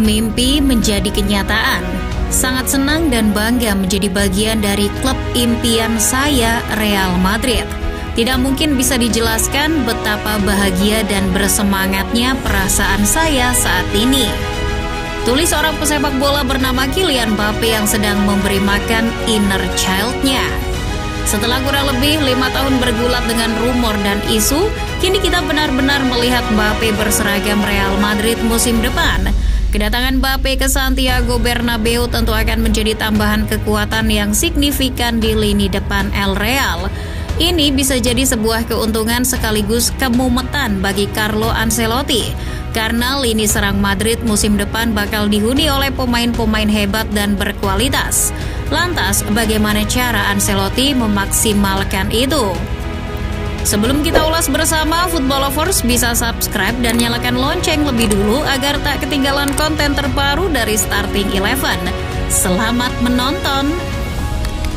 Mimpi menjadi kenyataan. Sangat senang dan bangga menjadi bagian dari klub impian saya, Real Madrid. Tidak mungkin bisa dijelaskan betapa bahagia dan bersemangatnya perasaan saya saat ini. Tulis seorang pesepak bola bernama Kylian Mbappe yang sedang memberi makan inner child-nya. Setelah kurang lebih 5 tahun bergulat dengan rumor dan isu, kini kita benar-benar melihat Mbappe berseragam Real Madrid musim depan. Kedatangan Mbappe ke Santiago Bernabeu tentu akan menjadi tambahan kekuatan yang signifikan di lini depan El Real. Ini bisa jadi sebuah keuntungan sekaligus kemumetan bagi Carlo Ancelotti, karena lini serang Madrid musim depan bakal dihuni oleh pemain-pemain hebat dan berkualitas. Lantas, bagaimana cara Ancelotti memaksimalkan itu? Sebelum kita ulas bersama, Football Lovers bisa subscribe dan nyalakan lonceng lebih dulu agar tak ketinggalan konten terbaru dari Starting Eleven. Selamat menonton!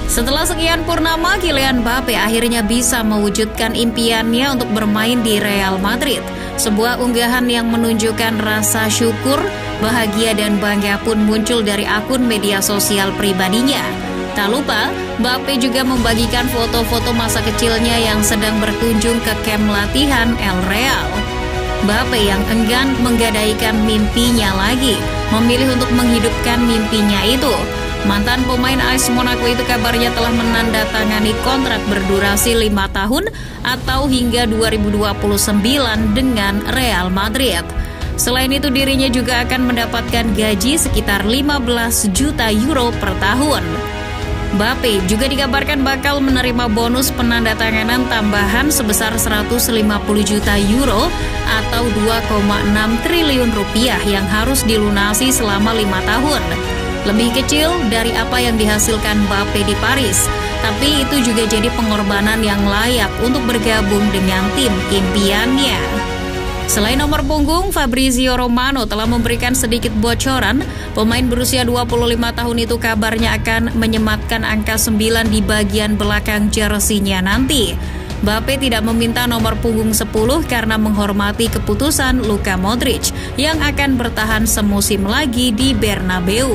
Setelah sekian purnama, Kylian Mbappe akhirnya bisa mewujudkan impiannya untuk bermain di Real Madrid. Sebuah unggahan yang menunjukkan rasa syukur, bahagia dan bangga pun muncul dari akun media sosial pribadinya. Tak lupa, Mbappe juga membagikan foto-foto masa kecilnya yang sedang berkunjung ke kamp latihan El Real. Mbappe yang enggan menggadaikan mimpinya lagi, memilih untuk menghidupkan mimpinya itu. Mantan pemain AS Monaco itu kabarnya telah menandatangani kontrak berdurasi 5 tahun atau hingga 2029 dengan Real Madrid. Selain itu, dirinya juga akan mendapatkan gaji sekitar 15 juta euro per tahun. Mbappe juga dikabarkan bakal menerima bonus penandatanganan tambahan sebesar 150 juta euro atau 2,6 triliun rupiah yang harus dilunasi selama 5 tahun. Lebih kecil dari apa yang dihasilkan Mbappe di Paris, tapi itu juga jadi pengorbanan yang layak untuk bergabung dengan tim impiannya. Selain nomor punggung, Fabrizio Romano telah memberikan sedikit bocoran. Pemain berusia 25 tahun itu kabarnya akan menyematkan angka 9 di bagian belakang jersinya nanti. Mbappe tidak meminta nomor punggung 10 karena menghormati keputusan Luka Modric yang akan bertahan semusim lagi di Bernabeu.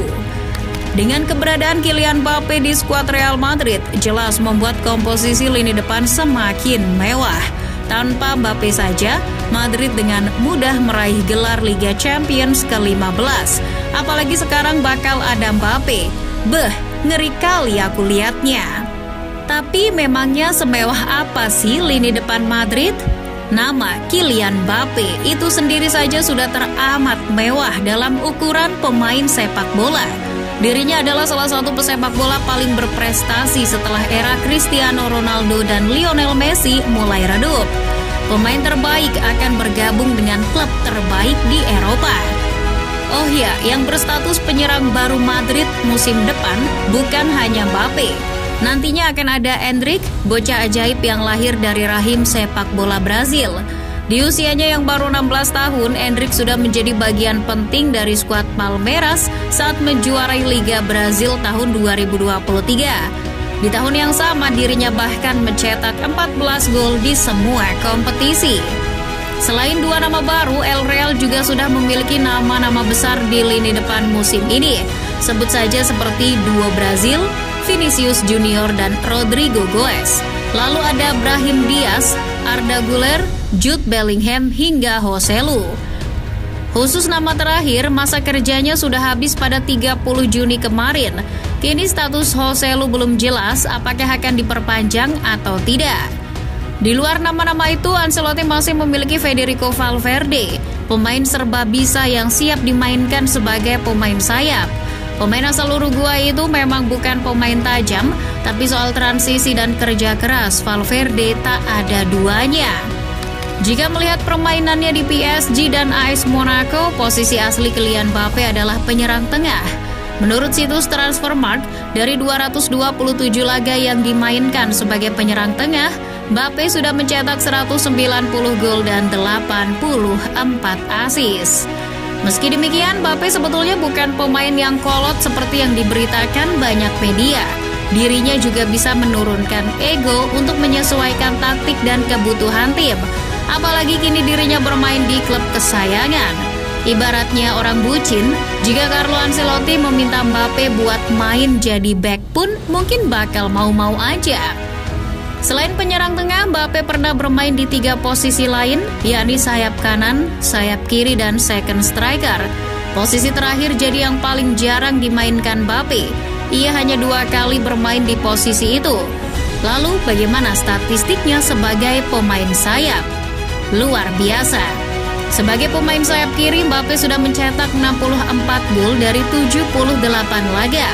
Dengan keberadaan Kylian Mbappe di skuad Real Madrid, jelas membuat komposisi lini depan semakin mewah. Tanpa Mbappe saja, Madrid dengan mudah meraih gelar Liga Champions ke-15. Apalagi sekarang bakal ada Mbappe. Ngeri kali aku lihatnya. Tapi memangnya semewah apa sih lini depan Madrid? Nama Kylian Mbappe itu sendiri saja sudah teramat mewah dalam ukuran pemain sepak bola. Dirinya adalah salah satu pesepak bola paling berprestasi setelah era Cristiano Ronaldo dan Lionel Messi mulai redup. Pemain terbaik akan bergabung dengan klub terbaik di Eropa. Oh ya, yang berstatus penyerang baru Madrid musim depan bukan hanya Mbappe. Nantinya akan ada Endrick, bocah ajaib yang lahir dari rahim sepak bola Brazil. Di usianya yang baru 16 tahun, Endrick sudah menjadi bagian penting dari skuad Palmeiras saat menjuarai Liga Brazil tahun 2023. Di tahun yang sama, dirinya bahkan mencetak 14 gol di semua kompetisi. Selain dua nama baru, El Real juga sudah memiliki nama-nama besar di lini depan musim ini. Sebut saja seperti duo Brazil, Vinicius Junior dan Rodrigo Goes. Lalu ada Brahim Diaz, Arda Güler, Jude Bellingham hingga Joselu. Khusus nama terakhir, masa kerjanya sudah habis pada 30 Juni kemarin. Kini status Joselu belum jelas apakah akan diperpanjang atau tidak. Di luar nama-nama itu, Ancelotti masih memiliki Federico Valverde, pemain serba bisa yang siap dimainkan sebagai pemain sayap. Pemain asal Uruguay itu memang bukan pemain tajam, tapi soal transisi dan kerja keras, Valverde tak ada duanya. Jika melihat permainannya di PSG dan AS Monaco, posisi asli Kylian Mbappe adalah penyerang tengah. Menurut situs Transfermarkt, dari 227 laga yang dimainkan sebagai penyerang tengah, Mbappe sudah mencetak 190 gol dan 84 assist. Meski demikian, Mbappe sebetulnya bukan pemain yang kolot seperti yang diberitakan banyak media. Dirinya juga bisa menurunkan ego untuk menyesuaikan taktik dan kebutuhan tim. Apalagi kini dirinya bermain di klub kesayangan. Ibaratnya orang bucin, jika Carlo Ancelotti meminta Mbappe buat main jadi back pun mungkin bakal mau-mau aja. Selain penyerang tengah, Mbappe pernah bermain di 3 posisi lain, yakni sayap kanan, sayap kiri, dan second striker. Posisi terakhir jadi yang paling jarang dimainkan Mbappe. Ia hanya 2 kali bermain di posisi itu. Lalu bagaimana statistiknya sebagai pemain sayap? Luar biasa. Sebagai pemain sayap kiri, Mbappe sudah mencetak 64 gol dari 78 laga.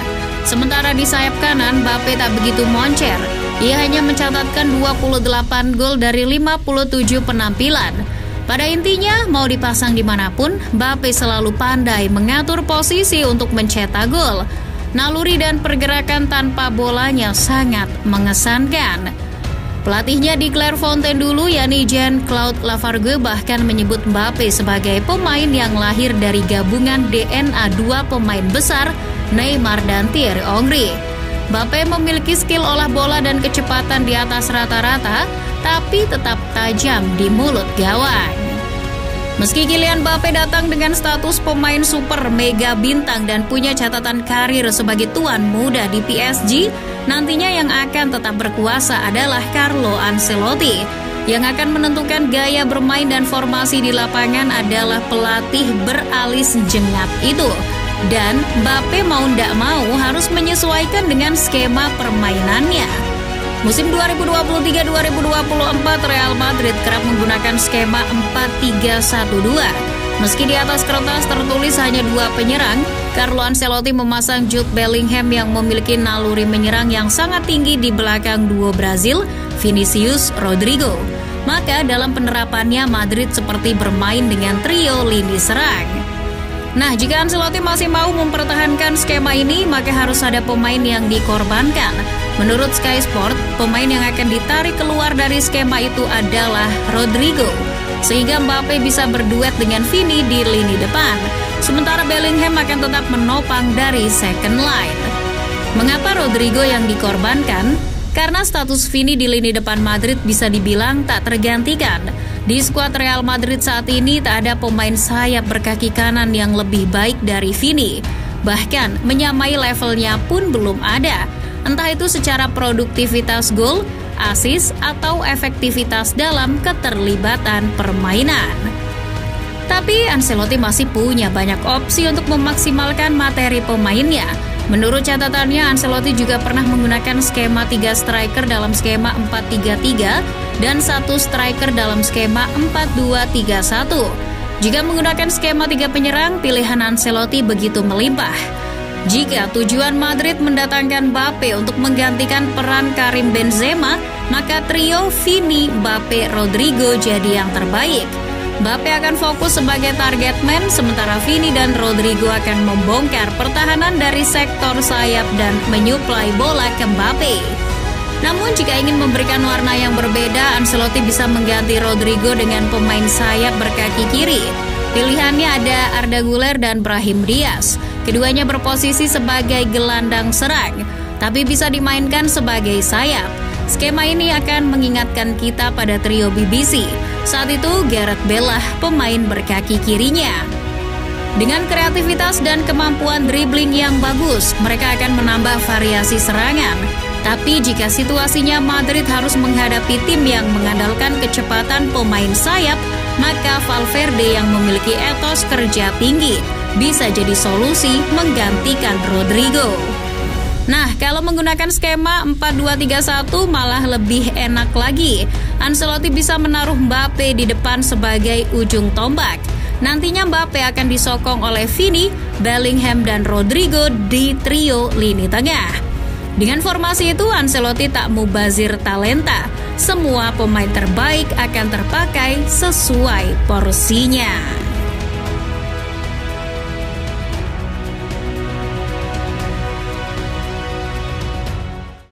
Sementara di sayap kanan, Mbappe tak begitu moncer. Ia hanya mencatatkan 28 gol dari 57 penampilan. Pada intinya, mau dipasang dimanapun, Mbappe selalu pandai mengatur posisi untuk mencetak gol. Naluri dan pergerakan tanpa bolanya sangat mengesankan. Pelatihnya di Clairefontaine dulu, yakni Jean-Claude Lafargue, bahkan menyebut Mbappe sebagai pemain yang lahir dari gabungan DNA 2 pemain besar, Neymar dan Thierry Henry. Mbappe memiliki skill olah bola dan kecepatan di atas rata-rata, tapi tetap tajam di mulut gawang. Meski Kylian Mbappe datang dengan status pemain super mega bintang dan punya catatan karir sebagai tuan muda di PSG, nantinya yang akan tetap berkuasa adalah Carlo Ancelotti. Yang akan menentukan gaya bermain dan formasi di lapangan adalah pelatih beralis jengat itu. Dan Mbappe mau ndak mau harus menyesuaikan dengan skema permainannya. Musim 2023-2024 Real Madrid kerap menggunakan skema 4-3-1-2. Meski di atas kertas tertulis hanya 2 penyerang, Carlo Ancelotti memasang Jude Bellingham yang memiliki naluri menyerang yang sangat tinggi di belakang duo Brazil, Vinicius Rodrigo. Maka dalam penerapannya Madrid seperti bermain dengan trio lini serang. Nah, jika Ancelotti masih mau mempertahankan skema ini, maka harus ada pemain yang dikorbankan. Menurut Sky Sport, pemain yang akan ditarik keluar dari skema itu adalah Rodrigo, sehingga Mbappe bisa berduet dengan Vini di lini depan. Sementara Bellingham akan tetap menopang dari second line. Mengapa Rodrigo yang dikorbankan? Karena status Vini di lini depan Madrid bisa dibilang tak tergantikan. Di skuad Real Madrid saat ini tak ada pemain sayap berkaki kanan yang lebih baik dari Vini. Bahkan menyamai levelnya pun belum ada. Entah itu secara produktivitas gol, assist, atau efektivitas dalam keterlibatan permainan. Tapi Ancelotti masih punya banyak opsi untuk memaksimalkan materi pemainnya. Menurut catatannya, Ancelotti juga pernah menggunakan skema 3 striker dalam skema 4-3-3 dan 1 striker dalam skema 4-2-3-1. Jika menggunakan skema 3 penyerang, pilihan Ancelotti begitu melimpah. Jika tujuan Madrid mendatangkan Mbappe untuk menggantikan peran Karim Benzema, maka trio Vini, Mbappe, Rodrigo jadi yang terbaik. Mbappe akan fokus sebagai target man, sementara Vini dan Rodrigo akan membongkar pertahanan dari sektor sayap dan menyuplai bola ke Mbappe. Namun jika ingin memberikan warna yang berbeda, Ancelotti bisa mengganti Rodrigo dengan pemain sayap berkaki kiri. Pilihannya ada Arda Güler dan Brahim Diaz. Keduanya berposisi sebagai gelandang serang, tapi bisa dimainkan sebagai sayap. Skema ini akan mengingatkan kita pada trio BBC. Saat itu Gareth Bale lah pemain berkaki kirinya. Dengan kreativitas dan kemampuan dribbling yang bagus, mereka akan menambah variasi serangan. Tapi jika situasinya Madrid harus menghadapi tim yang mengandalkan kecepatan pemain sayap, maka Valverde yang memiliki etos kerja tinggi bisa jadi solusi menggantikan Rodrigo. Nah, kalau menggunakan skema 4-2-3-1 malah lebih enak lagi. Ancelotti bisa menaruh Mbappe di depan sebagai ujung tombak. Nantinya Mbappe akan disokong oleh Vini, Bellingham, dan Rodrigo di trio lini tengah. Dengan formasi itu, Ancelotti tak mubazir talenta. Semua pemain terbaik akan terpakai sesuai porsinya.